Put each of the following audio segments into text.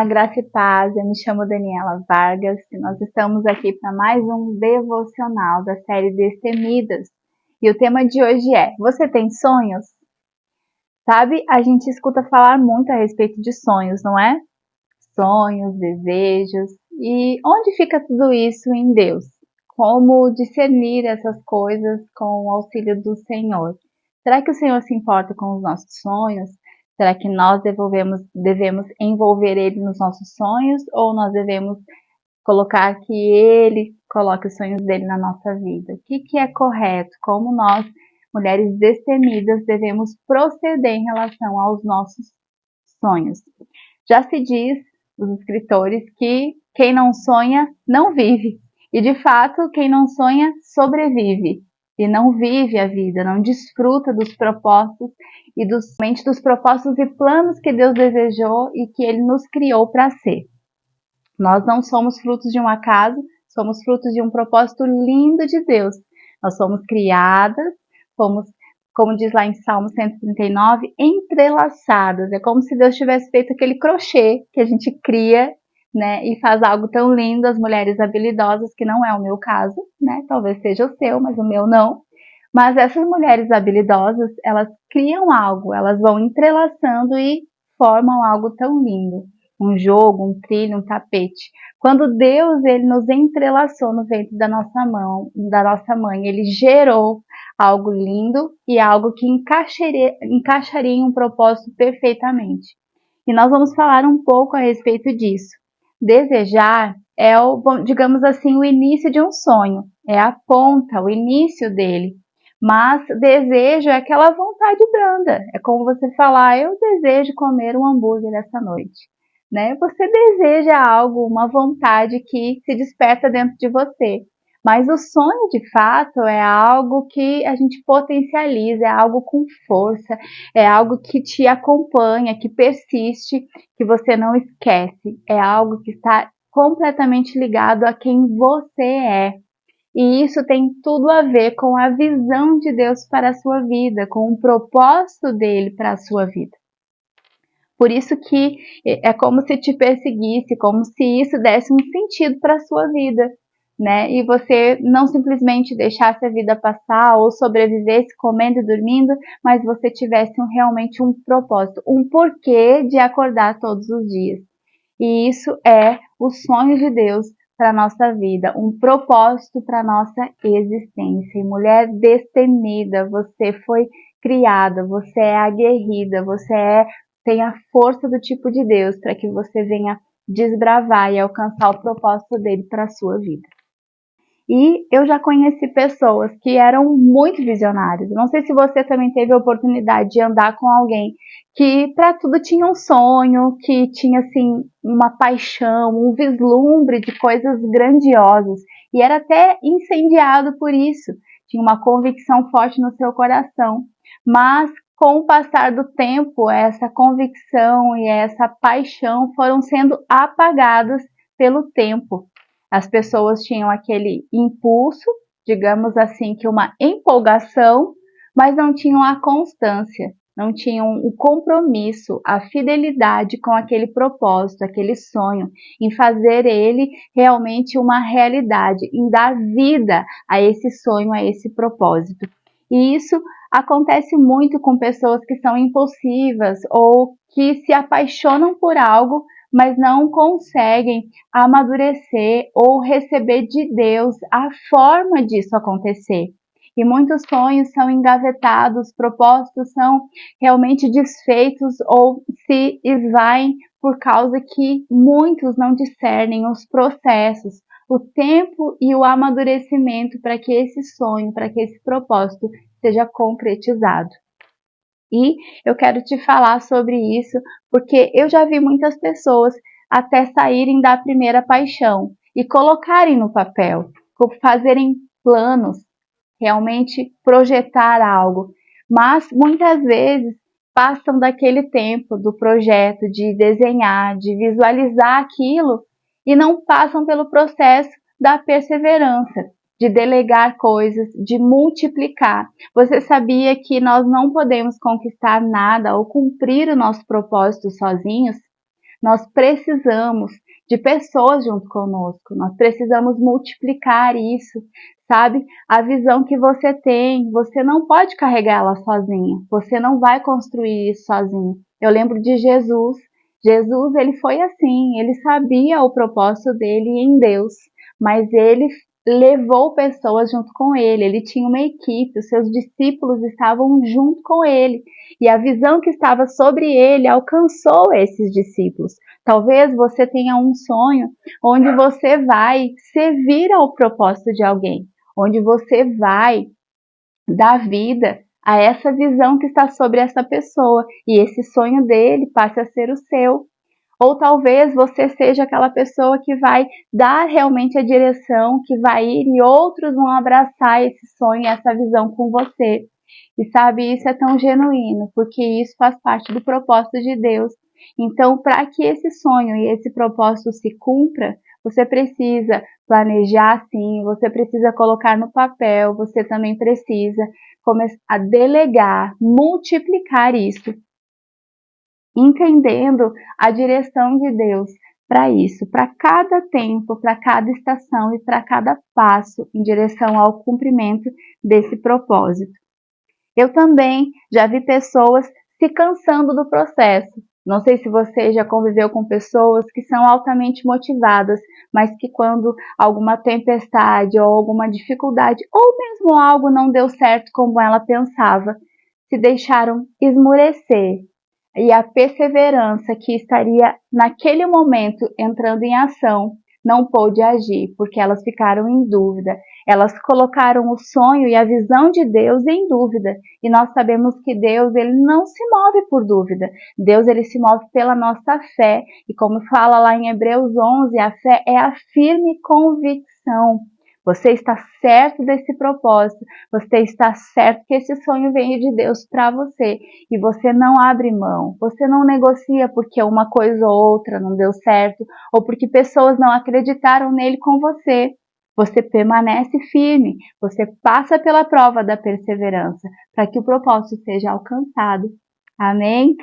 Olá, graça e paz, eu me chamo Daniela Vargas e nós estamos aqui para mais um devocional da série Destemidas. E o tema de hoje é: você tem sonhos? Sabe, a gente escuta falar muito a respeito de sonhos, não é? Sonhos, desejos. E onde fica tudo isso em Deus? Como discernir essas coisas com o auxílio do Senhor? Será que o Senhor se importa com os nossos sonhos? Será que nós devemos envolver Ele nos nossos sonhos ou nós devemos colocar que Ele coloque os sonhos dele na nossa vida? O que é correto? Como nós, mulheres destemidas, devemos proceder em relação aos nossos sonhos? Já se diz, os escritores, que quem não sonha não vive. E de fato, quem não sonha sobrevive e não vive a vida, não desfruta dos propósitos e dos propósitos e planos que Deus desejou e que Ele nos criou para ser. Nós não somos frutos de um acaso, somos frutos de um propósito lindo de Deus. Nós somos criadas, fomos, como diz lá em Salmo 139, entrelaçadas. É como se Deus tivesse feito aquele crochê que a gente cria, né, e faz algo tão lindo, as mulheres habilidosas, que não é o meu caso, né, talvez seja o seu, mas o meu não. Mas essas mulheres habilidosas, elas criam algo, elas vão entrelaçando e formam algo tão lindo. Um jogo, um trilho, um tapete. Quando Deus ele nos entrelaçou no ventre da nossa mãe, Ele gerou algo lindo e algo que encaixaria em um propósito perfeitamente. E nós vamos falar um pouco a respeito disso. Desejar é digamos assim, o início de um sonho, é a ponta, o início dele. Mas desejo é aquela vontade branda. É como você falar: eu desejo comer um hambúrguer essa noite. Né? Você deseja algo, uma vontade que se desperta dentro de você. Mas o sonho, de fato, é algo que a gente potencializa, é algo com força, é algo que te acompanha, que persiste, que você não esquece. É algo que está completamente ligado a quem você é. E isso tem tudo a ver com a visão de Deus para a sua vida, com o propósito dele para a sua vida. Por isso que é como se te perseguisse, como se isso desse um sentido para a sua vida, né? E você não simplesmente deixasse a vida passar ou sobrevivesse comendo e dormindo, mas você tivesse realmente um propósito, um porquê de acordar todos os dias. E isso é o sonho de Deus para a nossa vida, um propósito para a nossa existência. E mulher destemida, você foi criada, você é aguerrida, tem a força do tipo de Deus para que você venha desbravar e alcançar o propósito dele para a sua vida. E eu já conheci pessoas que eram muito visionárias. Não sei se você também teve a oportunidade de andar com alguém que para tudo tinha um sonho, que tinha assim uma paixão, um vislumbre de coisas grandiosas e era até incendiado por isso. Tinha uma convicção forte no seu coração, mas com o passar do tempo, essa convicção e essa paixão foram sendo apagadas pelo tempo. As pessoas tinham aquele impulso, digamos assim, que uma empolgação, mas não tinham a constância, não tinham o compromisso, a fidelidade com aquele propósito, aquele sonho, em fazer ele realmente uma realidade, em dar vida a esse sonho, a esse propósito. E isso acontece muito com pessoas que são impulsivas ou que se apaixonam por algo, mas não conseguem amadurecer ou receber de Deus a forma disso acontecer. E muitos sonhos são engavetados, propósitos são realmente desfeitos ou se esvaem por causa que muitos não discernem os processos, o tempo e o amadurecimento para que esse sonho, para que esse propósito seja concretizado. E eu quero te falar sobre isso porque eu já vi muitas pessoas até saírem da primeira paixão e colocarem no papel, fazerem planos, realmente projetar algo, mas muitas vezes passam daquele tempo do projeto, de desenhar, de visualizar aquilo e não passam pelo processo da perseverança, de delegar coisas, de multiplicar. Você sabia que nós não podemos conquistar nada ou cumprir o nosso propósito sozinhos? Nós precisamos de pessoas junto conosco, nós precisamos multiplicar isso, sabe? A visão que você tem, você não pode carregar ela sozinha, você não vai construir isso sozinho. Eu lembro de Jesus. Jesus, ele foi assim, ele sabia o propósito dele em Deus, mas ele levou pessoas junto com ele, ele tinha uma equipe, os seus discípulos estavam junto com ele, e a visão que estava sobre ele alcançou esses discípulos. Talvez você tenha um sonho onde você vai servir ao propósito de alguém, onde você vai dar vida a essa visão que está sobre essa pessoa, e esse sonho dele passe a ser o seu. Ou talvez você seja aquela pessoa que vai dar realmente a direção, que vai ir e outros vão abraçar esse sonho, essa visão com você. E sabe, isso é tão genuíno, porque isso faz parte do propósito de Deus. Então, para que esse sonho e esse propósito se cumpra, você precisa planejar sim, você precisa colocar no papel, você também precisa começar a delegar, multiplicar isso, entendendo a direção de Deus para isso, para cada tempo, para cada estação e para cada passo em direção ao cumprimento desse propósito. Eu também já vi pessoas se cansando do processo. Não sei se você já conviveu com pessoas que são altamente motivadas, mas que quando alguma tempestade ou alguma dificuldade ou mesmo algo não deu certo como ela pensava, se deixaram esmurecer. E a perseverança que estaria naquele momento entrando em ação não pôde agir, porque elas ficaram em dúvida. Elas colocaram o sonho e a visão de Deus em dúvida. E nós sabemos que Deus, ele não se move por dúvida. Deus, ele se move pela nossa fé. E como fala lá em Hebreus 11, a fé é a firme convicção. Você está certo desse propósito, você está certo que esse sonho veio de Deus para você e você não abre mão, você não negocia porque uma coisa ou outra não deu certo ou porque pessoas não acreditaram nele com você. Você permanece firme, você passa pela prova da perseverança para que o propósito seja alcançado. Amém?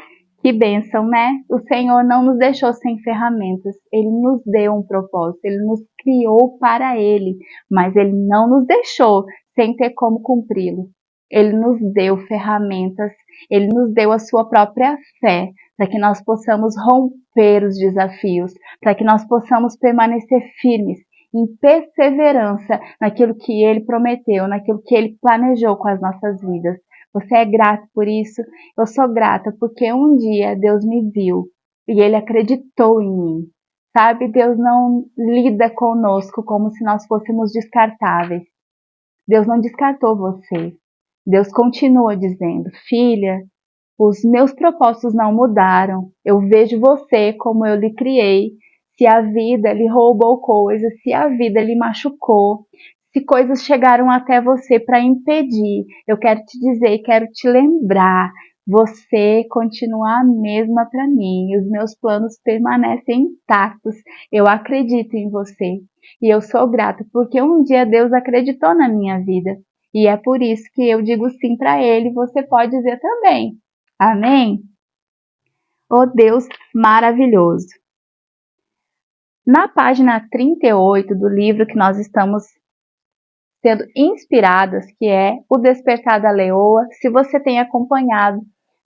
Que bênção, né? O Senhor não nos deixou sem ferramentas, Ele nos deu um propósito, Ele nos criou para Ele, mas Ele não nos deixou sem ter como cumpri-lo. Ele nos deu ferramentas, Ele nos deu a sua própria fé, para que nós possamos romper os desafios, para que nós possamos permanecer firmes, em perseverança naquilo que Ele prometeu, naquilo que Ele planejou com as nossas vidas. Você é grato por isso? Eu sou grata porque um dia Deus me viu e Ele acreditou em mim. Sabe, Deus não lida conosco como se nós fôssemos descartáveis. Deus não descartou você. Deus continua dizendo, filha, os meus propósitos não mudaram. Eu vejo você como eu lhe criei. Se a vida lhe roubou coisas, se a vida lhe machucou, se coisas chegaram até você para impedir, eu quero te dizer, quero te lembrar, você continua a mesma para mim, os meus planos permanecem intactos, eu acredito em você e eu sou grata porque um dia Deus acreditou na minha vida e é por isso que eu digo sim para Ele, você pode dizer também, amém? Oh Deus maravilhoso! Na página 38 do livro que nós estamos sendo inspiradas, que é O Despertar da Leoa. Se você tem acompanhado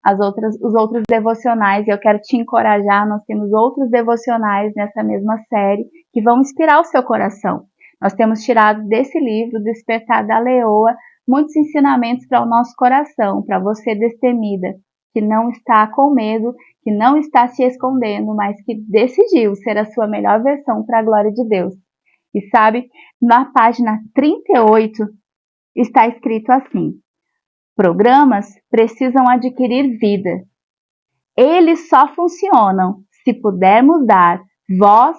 os outros devocionais, eu quero te encorajar, nós temos outros devocionais nessa mesma série que vão inspirar o seu coração. Nós temos tirado desse livro, O Despertar da Leoa, muitos ensinamentos para o nosso coração, para você destemida, que não está com medo, que não está se escondendo, mas que decidiu ser a sua melhor versão para a glória de Deus. E sabe, na página 38 está escrito assim: programas precisam adquirir vida. Eles só funcionam se pudermos dar voz,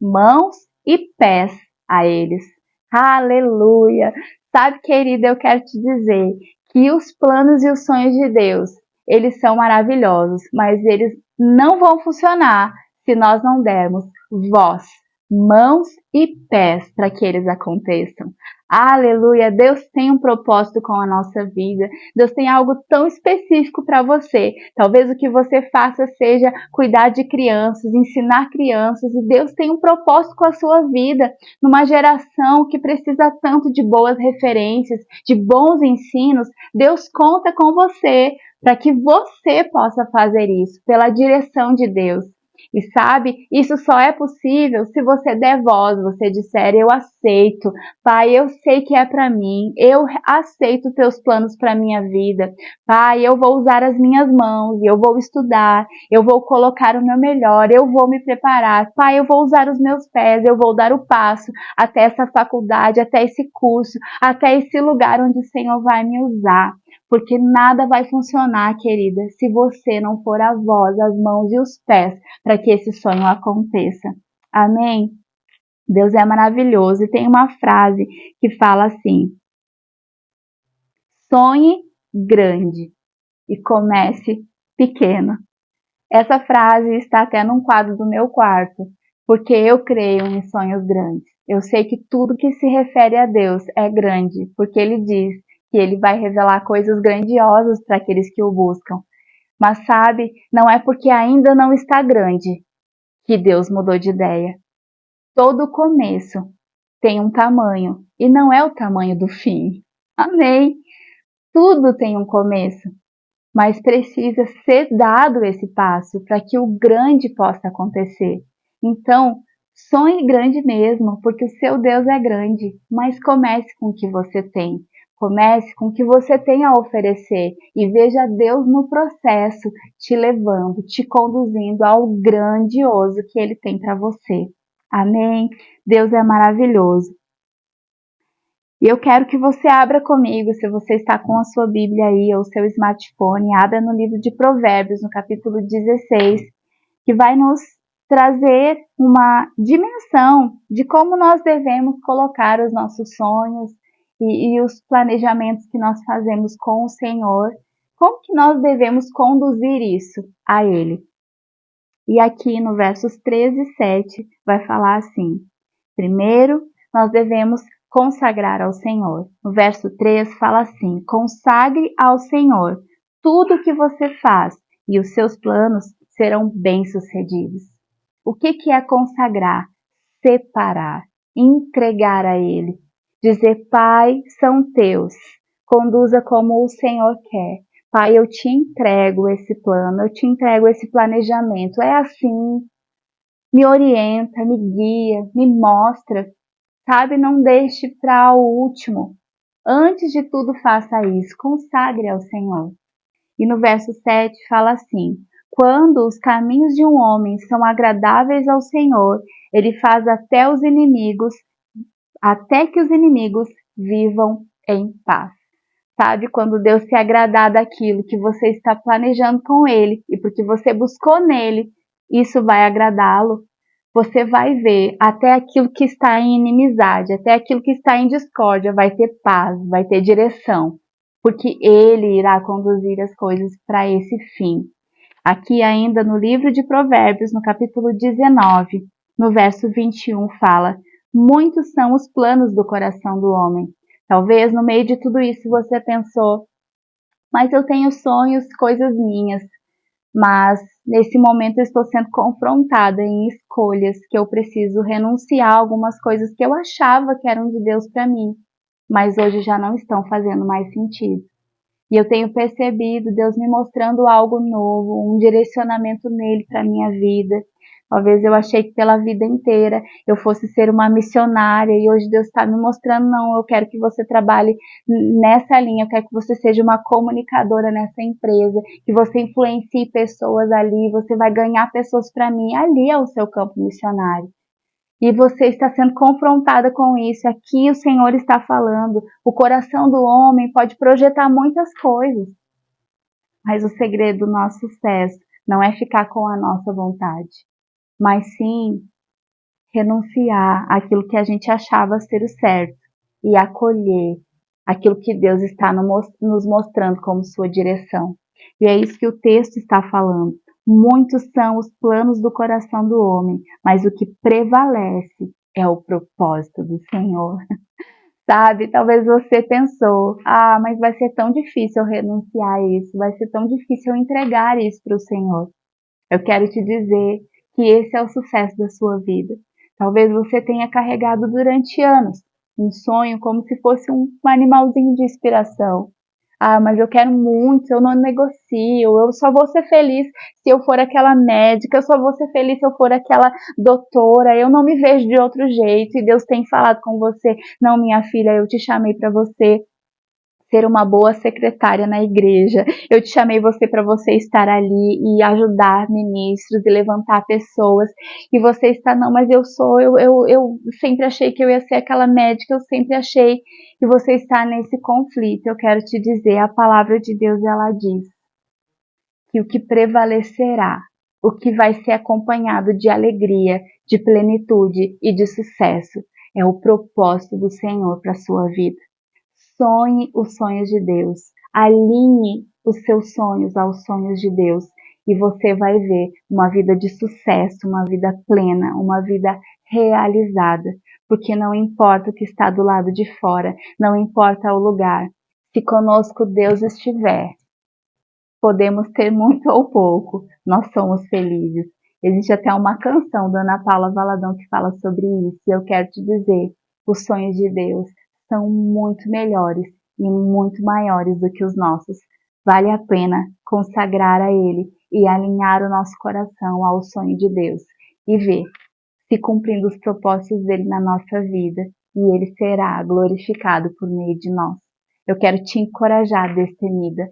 mãos e pés a eles. Aleluia! Sabe, querida, eu quero te dizer que os planos e os sonhos de Deus, eles são maravilhosos, mas eles não vão funcionar se nós não dermos voz, mãos e pés para que eles aconteçam. Aleluia! Deus tem um propósito com a nossa vida. Deus tem algo tão específico para você. Talvez o que você faça seja cuidar de crianças, ensinar crianças. E Deus tem um propósito com a sua vida. Numa geração que precisa tanto de boas referências, de bons ensinos, Deus conta com você para que você possa fazer isso, pela direção de Deus. E sabe, isso só é possível se você der voz, você disser, eu aceito, Pai, eu sei que é para mim, eu aceito teus planos para minha vida. Pai, eu vou usar as minhas mãos, eu vou estudar, eu vou colocar o meu melhor, eu vou me preparar. Pai, eu vou usar os meus pés, eu vou dar o passo até essa faculdade, até esse curso, até esse lugar onde o Senhor vai me usar. Porque nada vai funcionar, querida, se você não for a voz, as mãos e os pés para que esse sonho aconteça. Amém? Deus é maravilhoso. E tem uma frase que fala assim: sonhe grande e comece pequeno. Essa frase está até num quadro do meu quarto, porque eu creio em sonhos grandes. Eu sei que tudo que se refere a Deus é grande, porque Ele diz que Ele vai revelar coisas grandiosas para aqueles que o buscam. Mas sabe, não é porque ainda não está grande que Deus mudou de ideia. Todo começo tem um tamanho e não é o tamanho do fim. Amém? Tudo tem um começo, mas precisa ser dado esse passo para que o grande possa acontecer. Então, sonhe grande mesmo, porque o seu Deus é grande, mas comece com o que você tem. Comece com o que você tem a oferecer e veja Deus no processo, te levando, te conduzindo ao grandioso que Ele tem para você. Amém? Deus é maravilhoso. E eu quero que você abra comigo, se você está com a sua Bíblia aí ou seu smartphone, abra no livro de Provérbios, no capítulo 16, que vai nos trazer uma dimensão de como nós devemos colocar os nossos sonhos e os planejamentos que nós fazemos com o Senhor, como que nós devemos conduzir isso a Ele. E aqui no versos 13 e 7 vai falar assim: primeiro, nós devemos consagrar ao Senhor. No verso 3 fala assim: consagre ao Senhor tudo o que você faz e os seus planos serão bem-sucedidos. O que é consagrar? Separar, entregar a Ele. Dizer, Pai, são teus, conduza como o Senhor quer. Pai, eu te entrego esse plano, eu te entrego esse planejamento. É assim, me orienta, me guia, me mostra. Sabe, não deixe para o último. Antes de tudo, faça isso, consagre ao Senhor. E no verso 7 fala assim: quando os caminhos de um homem são agradáveis ao Senhor, ele faz até que os inimigos vivam em paz. Sabe, quando Deus se agradar daquilo que você está planejando com Ele e porque você buscou nele, isso vai agradá-lo. Você vai ver até aquilo que está em inimizade, até aquilo que está em discórdia, vai ter paz, vai ter direção, porque Ele irá conduzir as coisas para esse fim. Aqui ainda no livro de Provérbios, no capítulo 19, no verso 21, fala: muitos são os planos do coração do homem. Talvez no meio de tudo isso você pensou, mas eu tenho sonhos, coisas minhas. Mas nesse momento eu estou sendo confrontada em escolhas que eu preciso renunciar a algumas coisas que eu achava que eram de Deus para mim, mas hoje já não estão fazendo mais sentido. E eu tenho percebido Deus me mostrando algo novo, um direcionamento nele para minha vida. Talvez eu achei que pela vida inteira eu fosse ser uma missionária e hoje Deus está me mostrando, não, eu quero que você trabalhe nessa linha, eu quero que você seja uma comunicadora nessa empresa, que você influencie pessoas ali, você vai ganhar pessoas para mim, ali é o seu campo missionário. E você está sendo confrontada com isso. Aqui o Senhor está falando. O coração do homem pode projetar muitas coisas. Mas o segredo do nosso sucesso não é ficar com a nossa vontade, mas sim renunciar àquilo que a gente achava ser o certo e acolher aquilo que Deus está nos mostrando como sua direção. E é isso que o texto está falando. Muitos são os planos do coração do homem, mas o que prevalece é o propósito do Senhor. Sabe, talvez você pensou, mas vai ser tão difícil eu renunciar a isso, vai ser tão difícil eu entregar isso para o Senhor. Eu quero te dizer que esse é o sucesso da sua vida. Talvez você tenha carregado durante anos um sonho como se fosse um animalzinho de inspiração. Mas eu quero muito, eu não negocio, eu só vou ser feliz se eu for aquela médica, eu só vou ser feliz se eu for aquela doutora, eu não me vejo de outro jeito. E Deus tem falado com você, não, minha filha, eu te chamei para você ser uma boa secretária na igreja. Eu te chamei você para você estar ali e ajudar ministros e levantar pessoas. E você está, não, mas eu sempre achei que eu ia ser aquela médica, eu sempre achei que você está nesse conflito. Eu quero te dizer, a palavra de Deus, ela diz que o que prevalecerá, o que vai ser acompanhado de alegria, de plenitude e de sucesso, é o propósito do Senhor para a sua vida. Sonhe os sonhos de Deus. Alinhe os seus sonhos aos sonhos de Deus. E você vai ver uma vida de sucesso, uma vida plena, uma vida realizada. Porque não importa o que está do lado de fora, não importa o lugar. Se conosco Deus estiver, podemos ter muito ou pouco, nós somos felizes. Existe até uma canção da Ana Paula Valadão que fala sobre isso. E eu quero te dizer, os sonhos de Deus são muito melhores e muito maiores do que os nossos. Vale a pena consagrar a Ele e alinhar o nosso coração ao sonho de Deus e ver se cumprindo os propósitos dele na nossa vida, e Ele será glorificado por meio de nós. Eu quero te encorajar, destemida.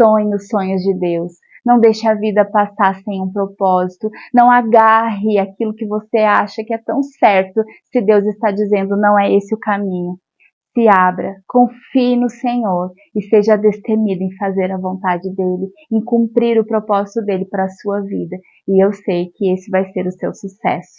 Sonhe os sonhos de Deus. Não deixe a vida passar sem um propósito. Não agarre aquilo que você acha que é tão certo, se Deus está dizendo não é esse o caminho. Se abra, confie no Senhor e seja destemido em fazer a vontade dEle, em cumprir o propósito dEle para a sua vida. E eu sei que esse vai ser o seu sucesso.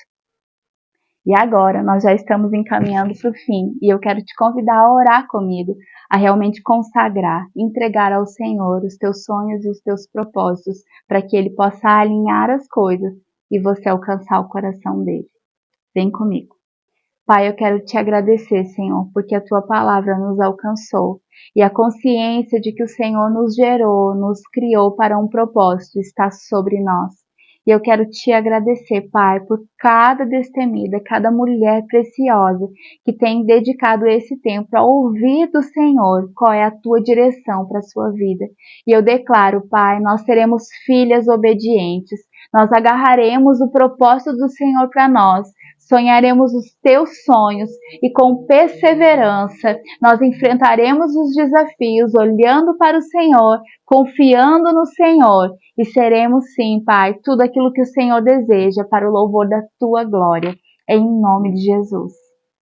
E agora nós já estamos encaminhando para o fim e eu quero te convidar a orar comigo, a realmente consagrar, entregar ao Senhor os teus sonhos e os teus propósitos para que Ele possa alinhar as coisas e você alcançar o coração dele. Vem comigo. Pai, eu quero te agradecer, Senhor, porque a tua palavra nos alcançou e a consciência de que o Senhor nos gerou, nos criou para um propósito está sobre nós. E eu quero te agradecer, Pai, por cada destemida, cada mulher preciosa que tem dedicado esse tempo a ouvir do Senhor qual é a tua direção para a sua vida. E eu declaro, Pai, nós seremos filhas obedientes, nós agarraremos o propósito do Senhor para nós, sonharemos os teus sonhos e com perseverança nós enfrentaremos os desafios olhando para o Senhor, confiando no Senhor e seremos sim, Pai, tudo aquilo que o Senhor deseja para o louvor da tua glória, em nome de Jesus.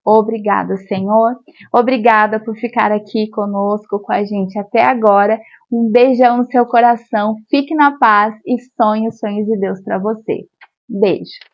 Obrigada, Senhor. Obrigada por ficar aqui conosco, com a gente até agora. Um beijão no seu coração. Fique na paz e sonhe os sonhos de Deus para você. Beijo.